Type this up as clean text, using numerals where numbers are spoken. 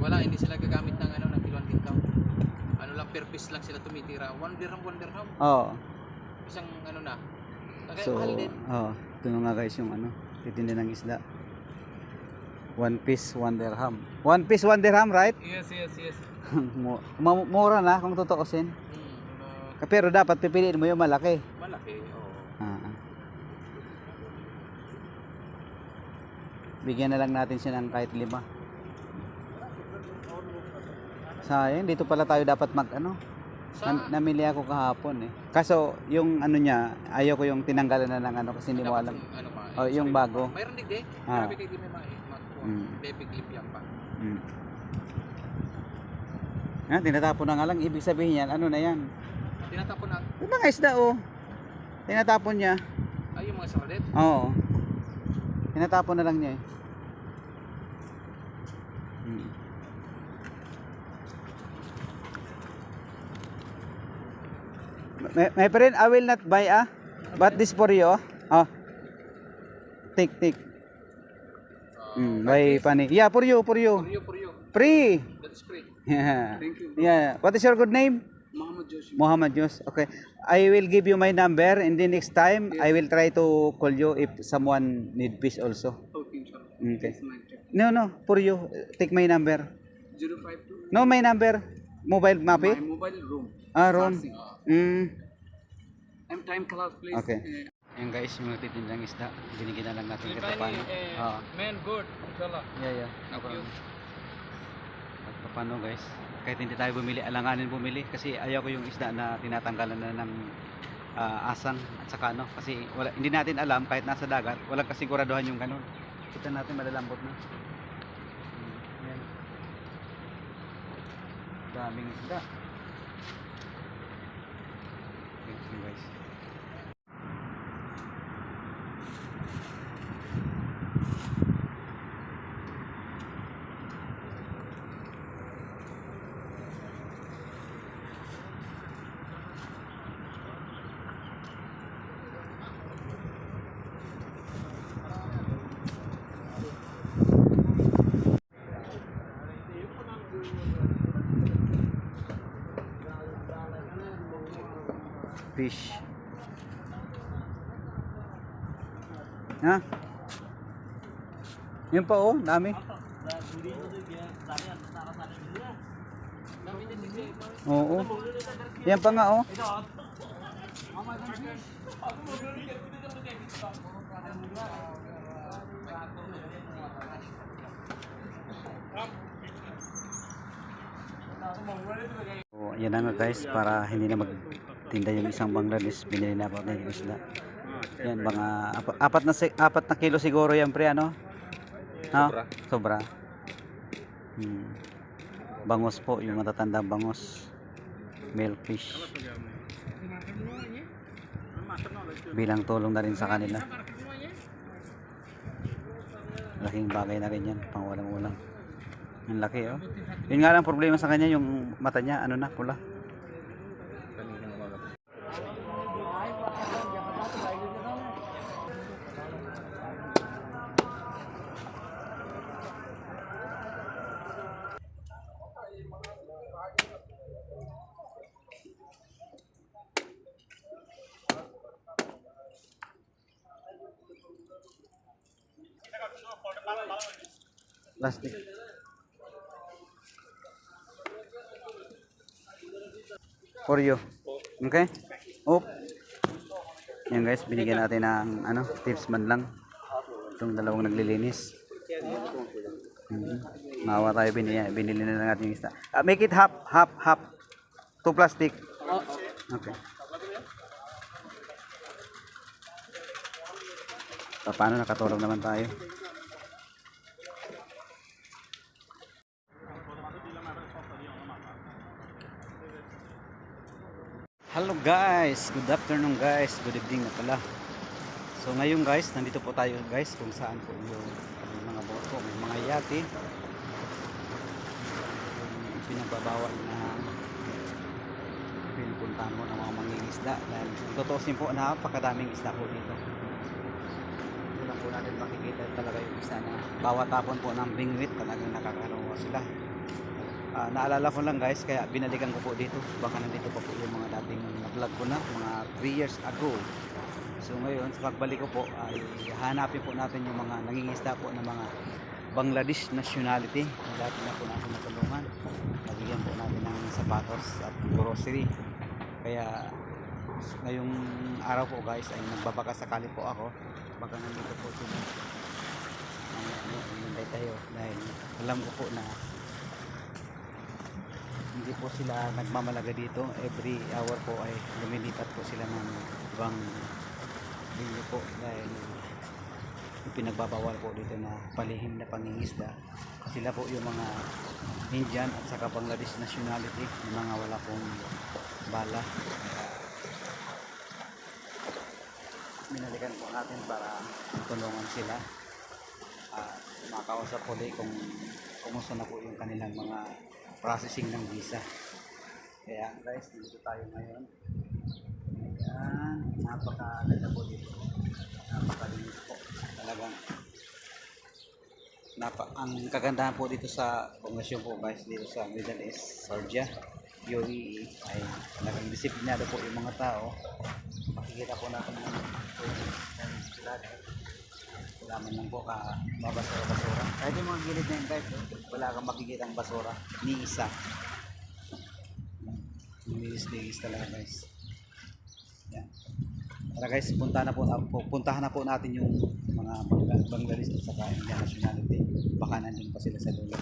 Wala, hindi sila gagamit ng ano, ng kiluan count. Ano lang, per piece lang sila tumitira. 1 dirham, 1 dirham. Oo. Isang ano na. Kaya So, mahal din. ito na nga guys yung ano, titinda ng isda. 1 piece, 1 dirham. 1 piece, 1 dirham, right? Yes. Mura na kung tutuusin. Pero dapat pipiliin mo yung malaki. Malaki, oo. Bigyan na lang natin siya ng kahit 5. Sayang, dito pala tayo dapat mag ano. Namili ako kahapon eh. Kaso yung ano niya, ayaw ko yung tinanggalan na ng ano kasi hindi mo alam. Ano pa? Oh, yung bago. Mayroon din eh. Grabe kayo din may baby clip yan pa. Tinatapon na nga lang. Ibig sabihin yan, ano na yan? Tinatapon na? Yung mga isda oh. Tinatapon niya. Ay, yung mga sardet? Oo. Tinatapon na lang niya eh. My friend, I will not buy but this for you. Oh. Take. Buy pani. Yeah, for you. For you. Free. That's free. Yeah. Thank you. Yeah. What is your good name? Muhammad Jos. Okay. I will give you my number and then next time I will try to call you if someone need fish also. Okay. No, for you. Take my number. 052. No, my number. Mobile map. My mobile room. Room. I'm time class please. Okay. Ayan guys, yung mga titindang isda, binigyan na lang natin kahit paano. Man, good. Inshallah. Yeah. Okay. At paano guys, kahit hindi tayo bumili, alanganin bumili kasi ayaw ko yung isda na tinatanggalan na ng asang at saka ano, kasi hindi natin alam kahit nasa dagat, walang kasiguraduhan yung ganun. Kita natin malalambot na. Ayan. Daming isda. Okay guys. Fish. Yun pa oh, dami. Oo. Yan pa nga oh. So, yan na nga guys, para hindi na magtinda yung isang Bangladesh, binili na ako ng isda. Yan, mga 4 na kilo siguro yan pre, ano? Sobra. Bangos po, yung matatandang bangos. Milkfish. Bilang tulong na rin sa kanila. Laking bagay na rin yan, pang walang-ulang. Ang laki oh. Yun nga lang problema sa kanya, yung mata niya, ano na, pula. Plastic. For you. Okay? Oop. Yan guys, binigyan natin ng ano, tips man lang. Itong dalawang naglilinis. Maawa tayo, binili na lang natin yung isda. Make it half. 2 plastic. Okay. Paano nakatulong naman tayo? Hello guys, good afternoon guys, good evening na pala. So ngayon guys, nandito po tayo guys kung saan po yung mga boto, may mga yate. Yung pinagbabawal na pinupuntahan mo ng mga mangingisda. Dahil tutusin po, napakadaming isda po dito. Ito lang po natin makikita talaga yung isda na bawat tapon po ng bingwit talagang nakakaroon sila. Naalala ko lang guys, kaya binalikan ko po dito. Baka nandito pa po yung mga dating na-vlog ko na, mga 3 years ago. So ngayon, sa pagbalik ko po, ay hanapin po natin yung mga nangingisda po ng mga Bangladesh nationality na dati na po natin natulungan. Nabigyan po natin ng sapatos at grocery. Kaya ngayong araw po guys, ay nagbabaka sakali po ako. Baka nandito po sila. Hintay tayo dahil alam ko po na hindi po sila nagmamalaga dito. Every hour po ay lumilipat po sila ng ibang linya po dahil pinagbabawal po dito na palihim na pangingisda. Sila po yung mga Indian at saka Bangladesh nationality, yung mga wala pong bala. Minalikan po natin para tulungan sila at makausap po kung kumusta na po yung kanilang mga processing ng visa. Kaya guys, dito tayo ngayon. Ayan, napakaganda po dito. Napakalinis po. Talagang ang kagandahan po dito sa Bungasyon po guys, dito sa Middle East, Saudi, UAE, ay talagang disiplinado po yung mga tao. Makikita po natin yung wala man lang po ka mabasura-basura. Kahit yung mga gilid na yun guys, wala kang makikita ang basura ni isa. Linis talaga guys. Yan. Tara guys, puntahan na po natin yung mga Bangladesh at saka Indian nationality. Baka nandun pa sila sa dulo.